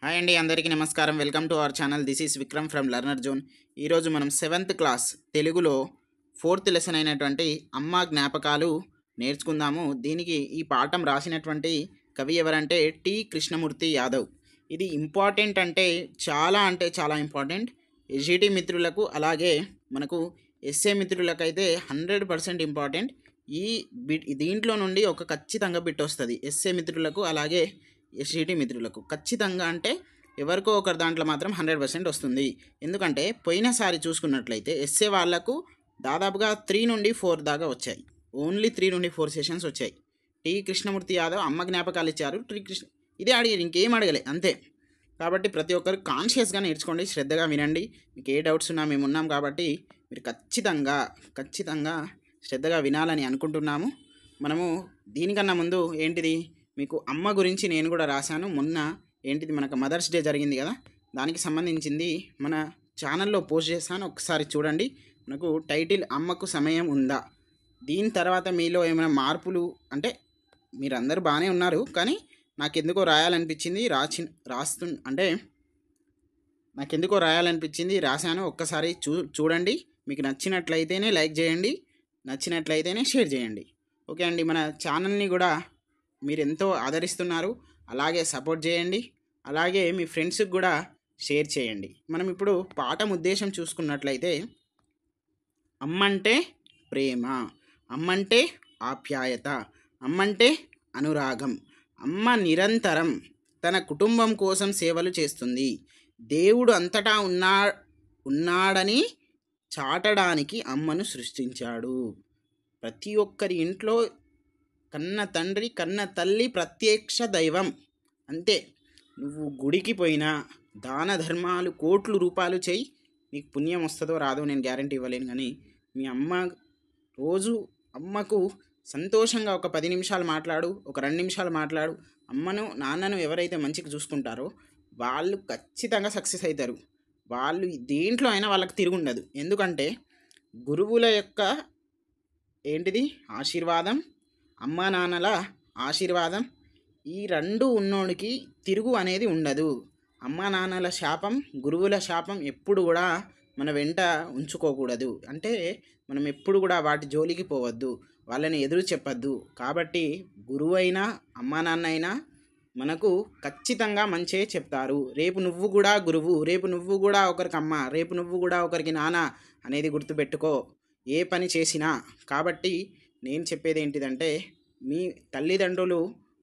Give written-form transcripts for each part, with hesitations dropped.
Hi అండి, అందరికీ నమస్కారం. Welcome to our channel. This is Vikram from learner zone. ఈరోజు మనం 7th క్లాస్ తెలుగులో 4th లెసన్ అయినటువంటి అమ్మ జ్ఞాపకాలు నేర్చుకుందాము. దీనికి ఈ పాఠం రాసినటువంటి కవి ఎవరంటే టి కృష్ణమూర్తి యాదవ్. ఇది ఇంపార్టెంట్ అంటే చాలా ఇంపార్టెంట్. ఎస్జిటి మిత్రులకు అలాగే మనకు ఎస్ఏ మిత్రులకైతే 100% ఇంపార్టెంట్. దీంట్లో నుండి ఒక ఖచ్చితంగా బిట్ వస్తుంది ఎస్ఏ మిత్రులకు అలాగే ఎస్జిటి మిత్రులకు. ఖచ్చితంగా అంటే ఎవరికో ఒకరి దాంట్లో మాత్రం 100% వస్తుంది. ఎందుకంటే పోయినసారి చూసుకున్నట్లయితే ఎస్ఏ వాళ్ళకు దాదాపుగా 3 నుండి 4 దాకా వచ్చాయి. ఓన్లీ 3 నుండి 4 సెషన్స్ వచ్చాయి. టి కృష్ణమూర్తి యాదవ్ అమ్మ జ్ఞాపకాలు ఇచ్చారు. ఇదే అడిగారు, ఇంకేం అడగలే, అంతే. కాబట్టి ప్రతి ఒక్కరు కాన్షియస్గా నేర్చుకోండి, శ్రద్ధగా వినండి. మీకు ఏ డౌట్స్ ఉన్నా మేము ఉన్నాం కాబట్టి మీరు ఖచ్చితంగా శ్రద్ధగా వినాలని అనుకుంటున్నాము. మనము దీనికన్నా ముందు ఏంటిది, మీకు అమ్మ గురించి నేను కూడా రాశాను. మొన్న ఏంటిది మనకు మదర్స్ డే జరిగింది కదా, దానికి సంబంధించింది మన ఛానల్లో పోస్ట్ చేశాను, ఒకసారి చూడండి. మనకు టైటిల్ అమ్మకు సమయం ఉందా. దీని తర్వాత మీలో ఏమైనా మార్పులు అంటే మీరందరూ బాగానే ఉన్నారు, కానీ నాకెందుకో రాయాలనిపించింది రాశాను. ఒక్కసారి చూడండి. మీకు నచ్చినట్లయితేనే లైక్ చేయండి, నచ్చినట్లయితేనే షేర్ చేయండి. ఓకే అండి. మన ఛానల్ని కూడా మీరు ఎంతో ఆదరిస్తున్నారు, అలాగే సపోర్ట్ చేయండి, అలాగే మీ ఫ్రెండ్స్కి కూడా షేర్ చేయండి. మనం ఇప్పుడు పాఠం ఉద్దేశం చూసుకున్నట్లయితే అమ్మంటే ప్రేమ, అమ్మంటే ఆప్యాయత, అమ్మంటే అనురాగం. అమ్మ నిరంతరం తన కుటుంబం కోసం సేవలు చేస్తుంది. దేవుడు అంతటా ఉన్నాడని చాటడానికి అమ్మను సృష్టించాడు. ప్రతి ఒక్కరి ఇంట్లో కన్న తండ్రి కన్న తల్లి ప్రత్యక్ష దైవం. అంతే. నువ్వు గుడికి పోయినా దాన ధర్మాలు కోట్లు రూపాయలు చేయి, నీకు పుణ్యం వస్తుందో రాదో నేను గ్యారంటీ ఇవ్వలేను. కానీ మీ అమ్మ రోజు అమ్మకు సంతోషంగా ఒక 10 నిమిషాలు మాట్లాడు, ఒక 2 నిమిషాలు మాట్లాడు. అమ్మను నాన్నను ఎవరైతే మంచిగా చూసుకుంటారో వాళ్ళు ఖచ్చితంగా సక్సెస్ అవుతారు. వాళ్ళు దేంట్లో అయినా వాళ్ళకి తిరుగుండదు. ఎందుకంటే గురువుల యొక్క ఏంటిది ఆశీర్వాదం, అమ్మా నాన్నల ఆశీర్వాదం, ఈ రెండు ఉన్నోడికి తిరుగు అనేది ఉండదు. అమ్మా నాన్నల శాపం, గురువుల శాపం ఎప్పుడు కూడా మన వెంట ఉంచుకోకూడదు. అంటే మనం ఎప్పుడు కూడా వాటి జోలికి పోవద్దు, వాళ్ళని ఎదురు చెప్పద్దు. కాబట్టి గురువు అయినా అమ్మా నాన్న అయినా మనకు ఖచ్చితంగా మంచే చెప్తారు. రేపు నువ్వు కూడా గురువు, రేపు నువ్వు కూడా ఒకరికి అమ్మ, రేపు నువ్వు కూడా ఒకరికి నాన్న అనేది గుర్తుపెట్టుకో ఏ పని చేసినా. కాబట్టి నేను చెప్పేది ఏంటిదంటే మీ తల్లిదండ్రులు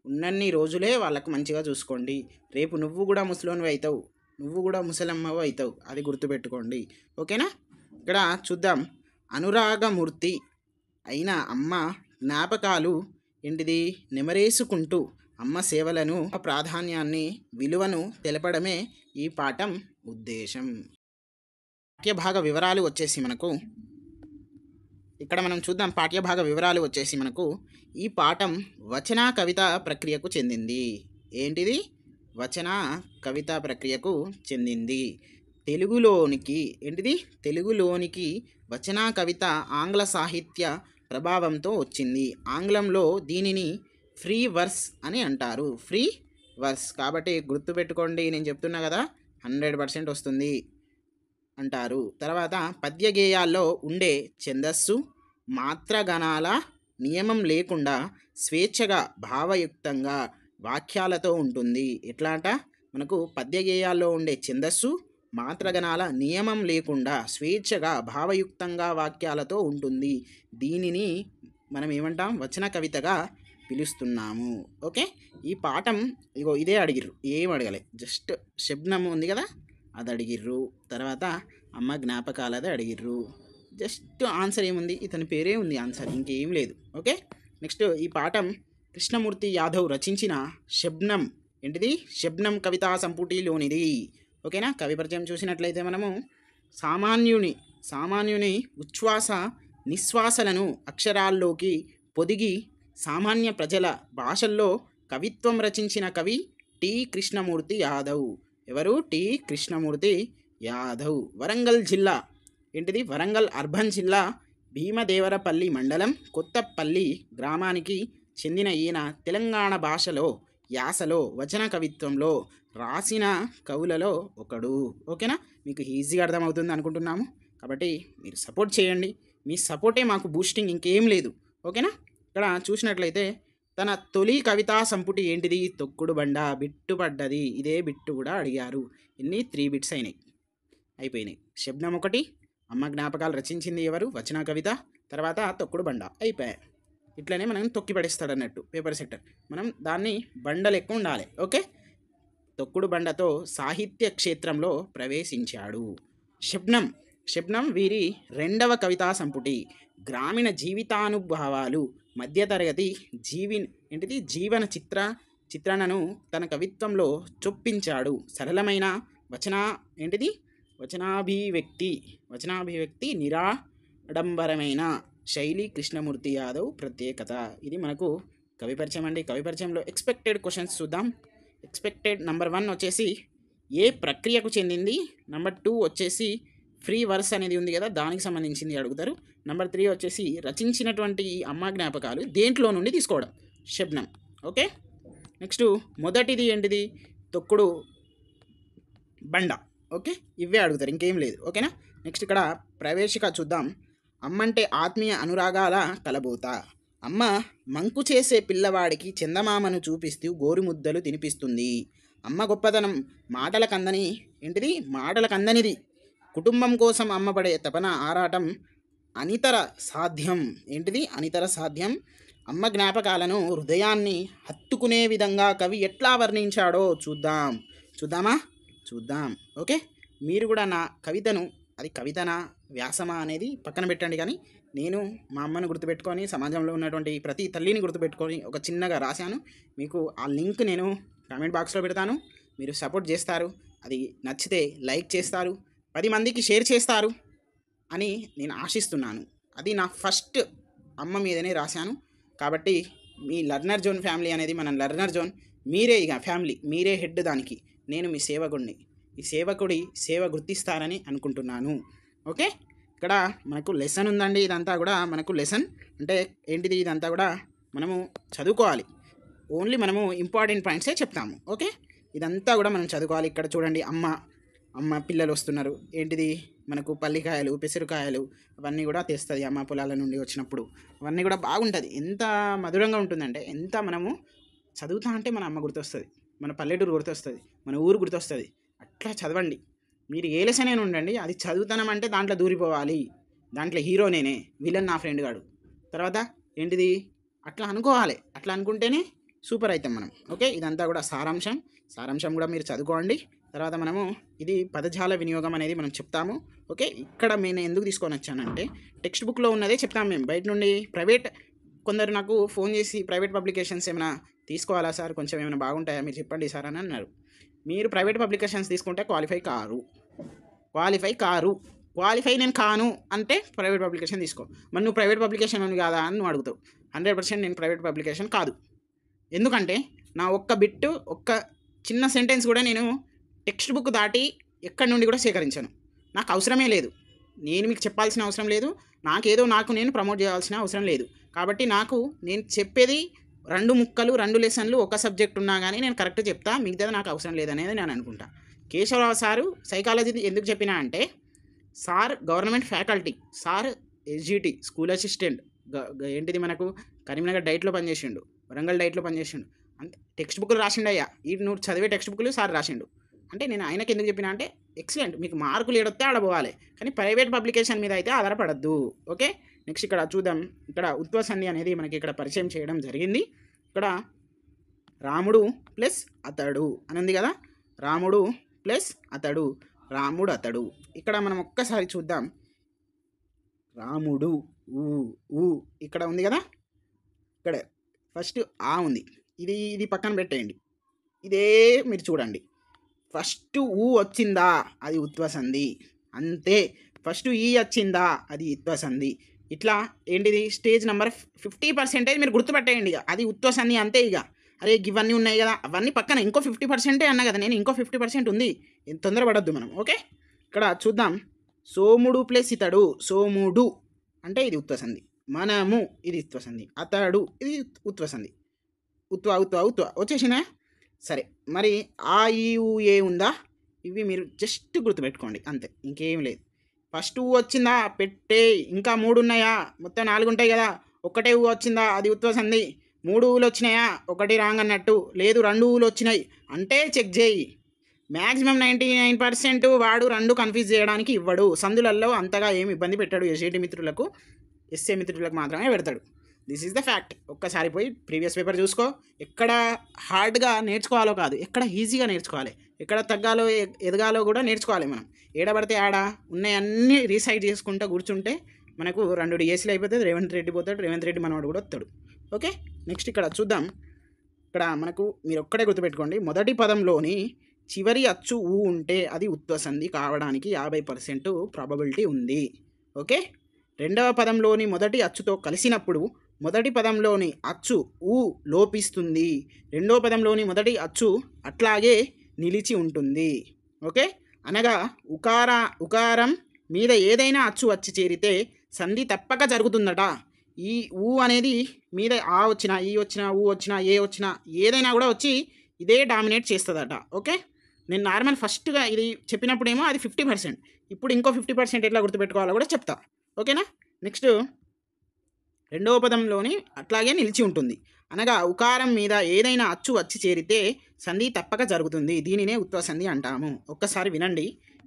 ఉన్నన్ని రోజులే వాళ్ళకు మంచిగా చూసుకోండి. రేపు నువ్వు కూడా ముసలోనివి అవుతావు, నువ్వు కూడా ముసలమ్మవు అవుతావు, అది గుర్తుపెట్టుకోండి. ఓకేనా. ఇక్కడ చూద్దాం. అనురాగమూర్తి అయిన అమ్మ జ్ఞాపకాలు ఏంటిది నెమరేసుకుంటూ అమ్మ సేవలను, ప్రాధాన్యాన్ని, విలువను తెలపడమే ఈ పాఠం ఉద్దేశం. పాఠ్యభాగ వివరాలు వచ్చేసి మనకు ఇక్కడ మనం చూద్దాం. పాఠ్యభాగ వివరాలు వచ్చేసి మనకు ఈ పాఠం వచన కవిత ప్రక్రియకు చెందింది. ఏంటిది? వచన కవిత ప్రక్రియకు చెందింది. తెలుగులోనికి వచన కవిత ఆంగ్ల సాహిత్య ప్రభావంతో వచ్చింది. ఆంగ్లంలో దీనిని ఫ్రీ వర్స్ అని అంటారు. ఫ్రీ వర్స్ కాబట్టి గుర్తుపెట్టుకోండి, నేను చెప్తున్నా కదా 100% వస్తుంది అంటారు. తర్వాత పద్య గేయాల్లో ఉండే ఛందస్సు, మాత్రగణాల నియమం లేకుండా స్వేచ్ఛగా భావయుక్తంగా వాక్యాలతో ఉంటుంది. ఎట్లా అంట, మనకు పద్య గేయాల్లో ఉండే ఛందస్సు, మాత్రగణాల నియమం లేకుండా స్వేచ్ఛగా భావయుక్తంగా వాక్యాలతో ఉంటుంది. దీనిని మనం ఏమంటాం? వచన కవితగా పిలుస్తున్నాము. ఓకే. ఈ పాఠం ఇదే అడిగిర్రు, ఏం అడగలే, జస్ట్ శబ్దం ఉంది కదా అది అడిగిర్రు. తర్వాత అమ్మ జ్ఞాపకాలది అడిగిర్రు. జస్ట్ ఆన్సర్ ఏముంది, ఇతని పేరే ఉంది ఆన్సర్, ఇంకేం లేదు. ఓకే. నెక్స్ట్ ఈ పాఠం కృష్ణమూర్తి యాదవ్ రచించిన శబ్నం కవితా సంపుటిలోనిది. ఓకేనా. కవి పరిచయం చూసినట్లయితే మనము సామాన్యుని ఉచ్ఛ్వాస నిశ్వాసలను అక్షరాల్లోకి పొదిగి సామాన్య ప్రజల భాషల్లో కవిత్వం రచించిన కవి టి కృష్ణమూర్తి యాదవ్. ఎవరు? టి కృష్ణమూర్తి యాదవ్. వరంగల్ జిల్లా వరంగల్ అర్బన్ జిల్లా భీమదేవరపల్లి మండలం కొత్తపల్లి గ్రామానికి చెందిన ఈయన తెలంగాణ భాషలో యాసలో వచన కవిత్వంలో రాసిన కవులలో ఒకడు. ఓకేనా? మీకు ఈజీగా అర్థమవుతుంది అనుకుంటున్నాము. కాబట్టి మీరు సపోర్ట్ చేయండి. మీ సపోర్టే మాకు బూస్టింగ్, ఇంకేం లేదు. ఓకేనా? ఇక్కడ చూసినట్లయితే తన తొలి కవితా సంపుటి ఏంటిది? తొక్కుడు బండ. బిట్టు పడ్డది. ఇదే బిట్టు కూడా అడిగారు. ఎన్ని 3 బిట్స్ అయిపోయినాయి. శబ్దం ఒకటి, అమ్మ జ్ఞాపకాలు రచించింది ఎవరు? వచన కవిత. తర్వాత తొక్కుడు బండ. అయిపోయాయి. ఇట్లనే మనం తొక్కి పడేస్తాడు అన్నట్టు పేపర్ సెక్టర్. మనం దాన్ని బండ లెక్క ఉండాలి. ఓకే? తొక్కుడు బండతో సాహిత్య క్షేత్రంలో ప్రవేశించాడు. శబ్నం వీరి రెండవ కవితా సంపుటి. గ్రామీణ జీవితానుభవాలు, మధ్యతరగతి జీవన చిత్రణను తన కవిత్వంలో చొప్పించాడు. సరళమైన వచనాభివ్యక్తి నిరాడంబరమైన శైలి కృష్ణమూర్తి యాదవ్ ప్రత్యేకత. ఇది మనకు కవి పరిచయం అండి. కవి పరిచయంలో ఎక్స్పెక్టెడ్ క్వశ్చన్స్ చూద్దాం. ఎక్స్పెక్టెడ్ నంబర్ 1 వచ్చేసి ఏ ప్రక్రియకు చెందింది. నంబర్ 2 వచ్చేసి ఫ్రీ వర్స్ అనేది ఉంది కదా, దానికి సంబంధించింది అడుగుతారు. నంబర్ 3 వచ్చేసి రచించినటువంటి అమ్మ జ్ఞాపకాలు దేంట్లో నుండి తీసుకోవడం. శబ్నం. ఓకే? నెక్స్ట్ మొదటిది ఏంటిది? తొక్కుడు బండ. ఓకే? ఇవే అడుగుతారు, ఇంకేం లేదు. ఓకేనా? నెక్స్ట్ ఇక్కడ ప్రవేశిక చూద్దాం. అమ్మంటే ఆత్మీయ అనురాగాల కలబోత. అమ్మ మంకు చేసే పిల్లవాడికి చందమామను చూపిస్తూ గోరుముద్దలు తినిపిస్తుంది. అమ్మ గొప్పతనం మాటలకందనిది. కుటుంబం కోసం అమ్మ పడే తపన, ఆరాటం అనితర సాధ్యం. అమ్మ జ్ఞాపకాలను హృదయాన్ని హత్తుకునే విధంగా కవి ఎట్లా వర్ణించాడో చూద్దాం. ఓకే? మీరు కూడా నా కవితను, అది కవితనా వ్యాసమా అనేది పక్కన పెట్టండి. కానీ నేను మా అమ్మను గుర్తుపెట్టుకొని, సమాజంలో ఉన్నటువంటి ప్రతి తల్లిని గుర్తుపెట్టుకొని ఒక చిన్నగా రాశాను. మీకు ఆ లింక్ నేను కామెంట్ బాక్స్లో పెడతాను. మీరు సపోర్ట్ చేస్తారు. అది నచ్చితే లైక్ చేస్తారు, 10 మందికి షేర్ చేస్తారు అని నేను ఆశిస్తున్నాను. అది నా ఫస్ట్ అమ్మ మీదనే రాశాను. కాబట్టి మీ లర్నర్ జోన్ ఫ్యామిలీ అనేది మన లర్నర్ జోన్. మీరే ఇక ఫ్యామిలీ, మీరే హెడ్ దానికి. నేను మీ సేవకుడిని. ఈ సేవకుడి సేవ గుర్తిస్తారని అనుకుంటున్నాను. ఓకే? ఇక్కడ మనకు లెసన్ ఉందండి. ఇదంతా కూడా మనకు లెసన్ అంటే ఏంటిది? ఇదంతా కూడా మనము చదువుకోవాలి. ఓన్లీ మనము ఇంపార్టెంట్ పాయింట్సే చెప్తాము. ఓకే? ఇదంతా కూడా మనం చదువుకోవాలి. ఇక్కడ చూడండి, అమ్మ పిల్లలు వస్తున్నారు. ఏంటిది? మనకు పల్లికాయలు, పెసరకాయలు అవన్నీ కూడా తెస్తుంది అమ్మ పొలాల నుండి వచ్చినప్పుడు. అవన్నీ కూడా బాగుంటుంది. ఎంత మధురంగా ఉంటుందంటే, ఎంత మనము చదువుతా అంటే మన అమ్మ గుర్తొస్తుంది, మన పల్లెటూరు గుర్తొస్తుంది, మన ఊరు గుర్తొస్తుంది. అట్లా చదవండి. మీరు ఏ లెసన్ అయినా ఉండండి, అది చదువుతానంటే దాంట్లో దూరిపోవాలి. దాంట్లో హీరో నేనే, విలన్ నా ఫ్రెండ్ గాడు. తర్వాత ఏంటిది? అట్లా అనుకోవాలి. అట్లా అనుకుంటేనే సూపర్ అవుతాం మనం. ఓకే? ఇదంతా కూడా సారాంశం కూడా మీరు చదువుకోండి. తర్వాత మనము ఇది పదజాల వినియోగం అనేది మనం చెప్తాము. ఓకే? ఇక్కడ నేను ఎందుకు తీసుకొని వచ్చానంటే, టెక్స్ట్ బుక్లో ఉన్నదే చెప్తాము మేము. బయట నుండి కొందరు నాకు ఫోన్ చేసి ప్రైవేట్ పబ్లికేషన్స్ ఏమైనా తీసుకోవాలా సార్, కొంచెం ఏమైనా బాగుంటాయా మీరు చెప్పండి సార్ అని అన్నారు. మీరు ప్రైవేట్ పబ్లికేషన్స్ తీసుకుంటే క్వాలిఫై నేను కాను అంటే ప్రైవేట్ పబ్లికేషన్ తీసుకో. మరి నువ్వు ప్రైవేట్ పబ్లికేషన్ అని కాదా అని నువ్వు అడుగుతావు. 100% నేను ప్రైవేట్ పబ్లికేషన్ కాదు. ఎందుకంటే నా ఒక్క బిట్టు, ఒక్క చిన్న సెంటెన్స్ కూడా నేను టెక్స్ట్ బుక్ దాటి ఎక్కడి నుండి కూడా సేకరించాను. నాకు అవసరమే లేదు. నేను మీకు చెప్పాల్సిన అవసరం లేదు. నాకు నేను ప్రమోట్ చేయాల్సిన అవసరం లేదు. కాబట్టి నేను చెప్పేది 2 ముక్కలు, 2 లెసన్లు, ఒక సబ్జెక్ట్ ఉన్నా కానీ నేను కరెక్ట్ చెప్తా. మిగతాది నాకు అవసరం లేదనేది నేను అనుకుంటా. కేశవరావు సారు సైకాలజీ ఎందుకు చెప్పినా అంటే, sir government faculty, sir SGT school assistant, ఏంటిది మనకు కరీంనగర్ డైట్లో పనిచేసిండు, వరంగల్ డైట్లో పనిచేసిండు. అంత టెక్స్ట్ బుక్లు రాసిండు అయ్యా. నువ్వు చదివే టెక్స్ట్ బుక్లు సార్ రాసిండు. అంటే నేను ఆయనకి ఎందుకు చెప్పినా అంటే, ఎక్సలెంట్, మీకు మార్కులు ఏడొస్తే ఆడపోవాలి, కానీ ప్రైవేట్ పబ్లికేషన్ మీద అయితే ఆధారపడద్దు. ఓకే? నెక్స్ట్ ఇక్కడ చూద్దాం. ఇక్కడ ఉత్వ సంధి అనేది మనకి ఇక్కడ పరిచయం చేయడం జరిగింది. ఇక్కడ రాముడు ప్లస్ అతడు అని ఉంది కదా, రాముడు అతడు. ఇక్కడ మనం ఒక్కసారి చూద్దాం. రాముడు ఇక్కడ ఉంది కదా, ఇక్కడ ఫస్ట్ ఆ ఉంది. ఇది పక్కన పెట్టేయండి. ఇదే మీరు చూడండి. ఫస్ట్ వచ్చిందా అది ఉత్వ సంధి, అంతే. ఫస్ట్ ఈ వచ్చిందా అది ఉత్వ సంధి. ఇట్లా ఏంటిది? స్టేజ్ నెంబర్ 50% మీరు గుర్తుపెట్టేయండి. ఇక అది ఉత్వ సంధి అంతే. ఇక అరే ఇవన్నీ ఉన్నాయి కదా, అవన్నీ పక్కన ఇంకో 50% అన్నా కదా నేను, ఇంకో 50% ఉంది. తొందరపడద్దు మనం. ఓకే? ఇక్కడ చూద్దాం. సోముడు ప్లస్ ఇతడు. సోముడు అంటే ఇది ఉత్వ సంధి. మనము ఇది ఉత్వ సంధి. అతడు ఇది ఉత్వ సంధి. ఉత్వ వచ్చేసినా? సరే, మరి ఆ ఈ ఊ ఏ ఉందా? ఇవి మీరు జస్ట్ గుర్తుపెట్టుకోండి అంతే, ఇంకేం లేదు. ఫస్ట్ ఊ వచ్చిందా పెట్టే, ఇంకా 3 ఉన్నాయా? మొత్తం 4 ఉంటాయి కదా. ఒక్కటే ఊ వచ్చిందా? అది ఉత్వ సంధి. 3 ఊలు వచ్చినాయా? ఒకటి రాంగ్ అన్నట్టు. లేదు 2 ఊలు వచ్చినాయి అంటే చెక్ చేయి. మ్యాక్సిమం 99% వాడు 2 కన్ఫ్యూజ్ చేయడానికి ఇవ్వడు. సందులలో అంతగా ఏమి ఇబ్బంది పెట్టాడు. ఎస్ఏటి మిత్రులకు, ఎస్ఏ మిత్రులకు మాత్రమే పెడతాడు. This is the fact. ఒక్కసారి పోయి ప్రీవియస్ పేపర్ చూసుకో. ఎక్కడ హార్డ్గా నేర్చుకోవాలో కాదు, ఎక్కడ ఈజీగా నేర్చుకోవాలి, ఎక్కడ తగ్గాలో ఎదగాలో కూడా నేర్చుకోవాలి. మనం ఏడబడితే ఆడ ఉన్నాయన్నీ రీసైట్ చేసుకుంటూ కూర్చుంటే మనకు 2 డిఎస్సీలు అయిపోతుంది. రేవంత్ రెడ్డి పోతాడు, రేవంత్ రెడ్డి మనవాడు కూడా వస్తాడు. ఓకే, నెక్స్ట్ ఇక్కడ చూద్దాం. ఇక్కడ మనకు మీరు ఒక్కడే గుర్తుపెట్టుకోండి, మొదటి పదంలోని చివరి అచ్చు ఊ ఉంటే అది ఉత్వ సంధి కావడానికి 50% ప్రాబబిలిటీ ఉంది. ఓకే, రెండవ పదంలోని మొదటి అచ్చుతో కలిసినప్పుడు మొదటి పదంలోని అచ్చు ఊ లోపిస్తుంది, రెండవ పదంలోని మొదటి అచ్చు అట్లాగే నిలిచి ఉంటుంది. ఓకే, అనగా ఉకారం మీద ఏదైనా అచ్చు వచ్చి చేరితే సంధి తప్పక జరుగుతుందట. ఈ ఊ అనేది మీద ఆ వచ్చినా, ఈ వచ్చినా, ఊ వచ్చినా, ఏ వచ్చినా ఏదైనా కూడా వచ్చి ఇదే డామినేట్ చేస్తుందట. ఓకే, నేను నార్మల్ ఫస్ట్గా ఇది చెప్పినప్పుడేమో అది 50%, ఇప్పుడు ఇంకో 50% ఎట్లా గుర్తుపెట్టుకోవాలో కూడా చెప్తా. ఓకేనా, నెక్స్ట్ రెండవ పదంలోని అట్లాగే నిలిచి ఉంటుంది, అనగా ఉకారం మీద ఏదైనా అచ్చు వచ్చి చేరితే సంధి తప్పక జరుగుతుంది. దీనినే ఉత్వ సంధి అంటాము. ఒక్కసారి వినండి.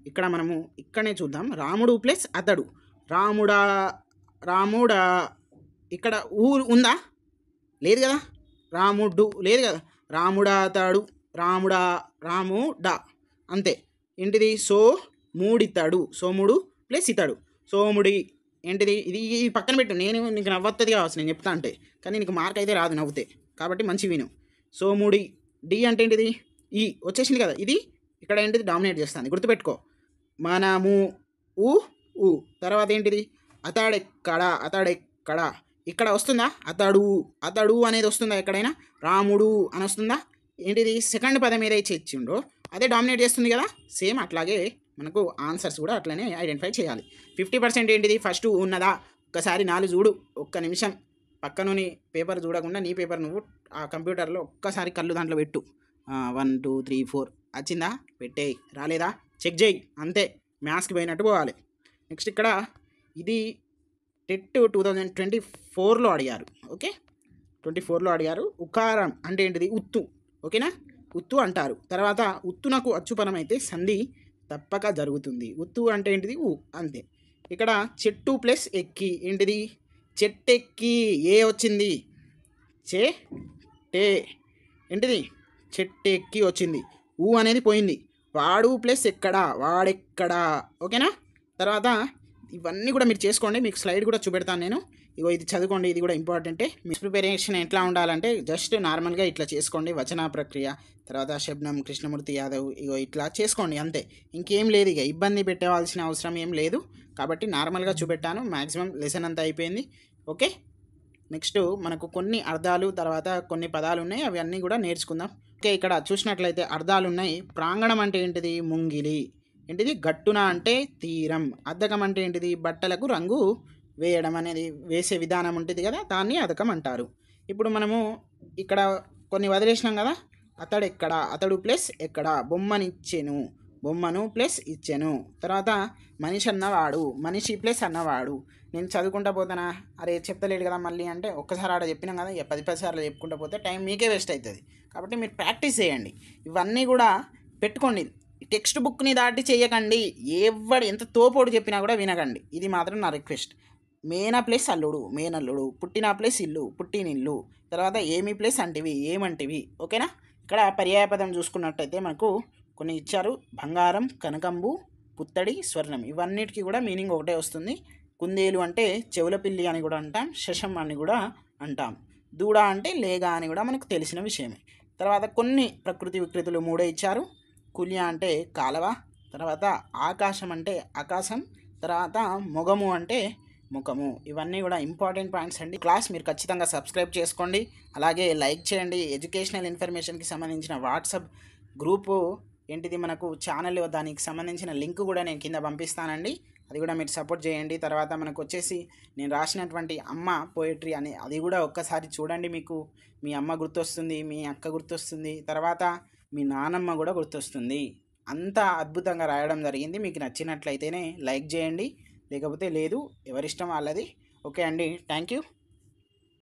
ఇక్కడ మనము ఇక్కడనే చూద్దాం. రాముడు ప్లస్ అతడు, రాముడా ఇక్కడ ఊ ఉందా? లేదు కదా. రాముడు లేదు కదా. రాముడా అతడు, రాముడా అంతే. ఏంటిది? మూడితాడు, సోముడు ప్లస్ ఇతడు, సోముడి. ఏంటిది? ఇది పక్కన పెట్టు, నేను నీకు నవ్వుతుంది కావచ్చు నేను చెప్తా అంటే, కానీ నీకు మార్క్ అయితే రాదు నవ్వుతే, కాబట్టి మంచి విను. సోముడి. డి అంటే ఏంటిది? ఈ వచ్చేసింది కదా. ఇది ఇక్కడ ఏంటిది? డామినేట్ చేస్తుంది, గుర్తుపెట్టుకో. మనము ఊ తర్వాత ఏంటిది? అతడెక్కడ ఇక్కడ వస్తుందా? అతడు అనేది వస్తుందా ఎక్కడైనా? రాముడు అని వస్తుందా? ఏంటిది? సెకండ్ పదం ఏదైతే ఇచ్చిండో అదే డామినేట్ చేస్తుంది కదా. సేమ్ అట్లాగే మనకు ఆన్సర్స్ కూడా అట్లనే ఐడెంటిఫై చేయాలి. 50% ఏంటిది? ఫస్ట్ ఉన్నదా? ఒక్కసారి 4 చూడు, ఒక్క నిమిషం పక్కనుని పేపర్ చూడకుండా నీ పేపర్ నువ్వు ఆ కంప్యూటర్లో ఒక్కసారి కళ్ళు దాంట్లో పెట్టు. 1 2 3 4 వచ్చిందా? పెట్టేయి. రాలేదా? చెక్ చేయి. అంతే, మ్యాథ్స్కి పోయినట్టు పోవాలి. నెక్స్ట్ ఇక్కడ ఇది టెట్ 2024లో అడిగారు. ఓకే, 24లో అడిగారు. ఉకారం అంటే ఏంటిది? ఉత్తు. ఓకేనా, ఉత్తు అంటారు. తర్వాత ఉత్తునకు అచ్చుపనం అయితే సంధి తప్పక జరుగుతుంది. ఉత్తు అంటే ఏంటిది? ఊ అంతే. ఇక్కడ చెట్టు ప్లస్ ఎక్కి ఏంటిది? చెట్టెక్కి. ఏ వచ్చింది? ఏంటిది? చెట్టెక్కి వచ్చింది. ఊ అనేది పోయింది. వాడు ప్లస్ ఎక్కడ? వాడెక్కడ. ఓకేనా, తర్వాత ఇవన్నీ కూడా మీరు చేసుకోండి. మీకు స్లైడ్ కూడా చూపెడతాను నేను. ఇగో ఇది చదువుకోండి, ఇది కూడా ఇంపార్టెంటే. మీ ప్రిపరేషన్ ఎట్లా ఉండాలంటే జస్ట్ నార్మల్గా ఇట్లా చేసుకోండి. వచన ప్రక్రియ, తర్వాత శబ్దం, కృష్ణమూర్తి యాదవ్, ఇగో ఇట్లా చేసుకోండి అంతే, ఇంకేం లేదు. ఇక ఇబ్బంది పెట్టవలసిన అవసరం ఏం లేదు, కాబట్టి నార్మల్గా చూపెట్టాను. మ్యాక్సిమం లెసన్ అంతా అయిపోయింది. ఓకే, నెక్స్ట్ మనకు కొన్ని అర్థాలు, తర్వాత కొన్ని పదాలు ఉన్నాయి, అవి అన్నీ కూడా నేర్చుకుందాం. ఓకే, ఇక్కడ చూసినట్లయితే అర్థాలు ఉన్నాయి. ప్రాంగణం అంటే ఏంటిది? ముంగిలి. ఏంటిది? గట్టున అంటే తీరం. అద్దకం అంటే ఏంటిది? బట్టలకు రంగు వేయడం అనేది, వేసే విధానం ఉంటుంది కదా, దాన్ని అద్దకం అంటారు. ఇప్పుడు మనము ఇక్కడ కొన్ని వదిలేసినాం కదా. అతడెక్కడ? అతడు ప్లస్ ఎక్కడ? బొమ్మను ప్లస్ ఇచ్చెను. తర్వాత మనిషి అన్నవాడు, మనిషి ప్లస్ అన్నవాడు. నేను చదువుకుంటా పోతానా? అరే చెప్తలేడు కదా మళ్ళీ అంటే, ఒక్కసారి ఆడ చెప్పినాం కదా, ఇక 10 సార్లు చెప్పుకుంటూ పోతే టైం మీకే వేస్ట్ అవుతుంది. కాబట్టి మీరు ప్రాక్టీస్ చేయండి. ఇవన్నీ కూడా పెట్టుకోండి. టెక్స్ట్ బుక్ని దాటి చేయకండి. ఎవడు ఎంత తోపోడు చెప్పినా కూడా వినకండి. ఇది మాత్రం నా రిక్వెస్ట్. మేన ప్లస్ అల్లుడు, మేనల్లుడు. పుట్టిన ప్లస్ ఇల్లు, పుట్టినిల్లు. తర్వాత ఏమి ప్లస్ అంటివి, ఏమంటివి. ఓకేనా, ఇక్కడ పర్యాయపదం చూసుకున్నట్టయితే మనకు కొన్ని ఇచ్చారు. బంగారం, కనకంబు, పుత్తడి, స్వర్ణం. ఇవన్నిటికీ కూడా మీనింగ్ ఒకటే వస్తుంది. కుందేలు అంటే చెవుల పిల్లి అని కూడా అంటాం, శశం అని కూడా అంటాం. దూడ అంటే లేగా అని కూడా మనకు తెలిసిన విషయమే. తర్వాత కొన్ని ప్రకృతి వికృతులు 3 ఇచ్చారు. కుల్య అంటే కాలవ, తర్వాత ఆకాశం అంటే ఆకాశం, తర్వాత మొగము అంటే ముఖము. ఇవన్నీ కూడా ఇంపార్టెంట్ పాయింట్స్ అండి. క్లాస్ మీరు ఖచ్చితంగా సబ్స్క్రైబ్ చేసుకోండి, అలాగే లైక్ చేయండి. ఎడ్యుకేషనల్ ఇన్ఫర్మేషన్కి సంబంధించిన వాట్సాప్ గ్రూపు ఏంటిది మనకు ఛానల్, దానికి సంబంధించిన లింక్ కూడా నేను కింద పంపిస్తానండి. అది కూడా మీరు సపోర్ట్ చేయండి. తర్వాత మనకు వచ్చేసి నేను రాసినటువంటి అమ్మ పోయట్రీ అని అది కూడా ఒక్కసారి చూడండి. మీకు మీ అమ్మ గుర్తొస్తుంది, మీ అక్క గుర్తొస్తుంది, తర్వాత మీ నానమ్మ కూడా గుర్తొస్తుంది. అంత అద్భుతంగా రాయడం జరిగింది. మీకు నచ్చినట్లయితేనే లైక్ చేయండి, లేకపోతే లేదు, ఎవరిష్టం వాళ్ళది. ఓకే అండి, థ్యాంక్ యూ.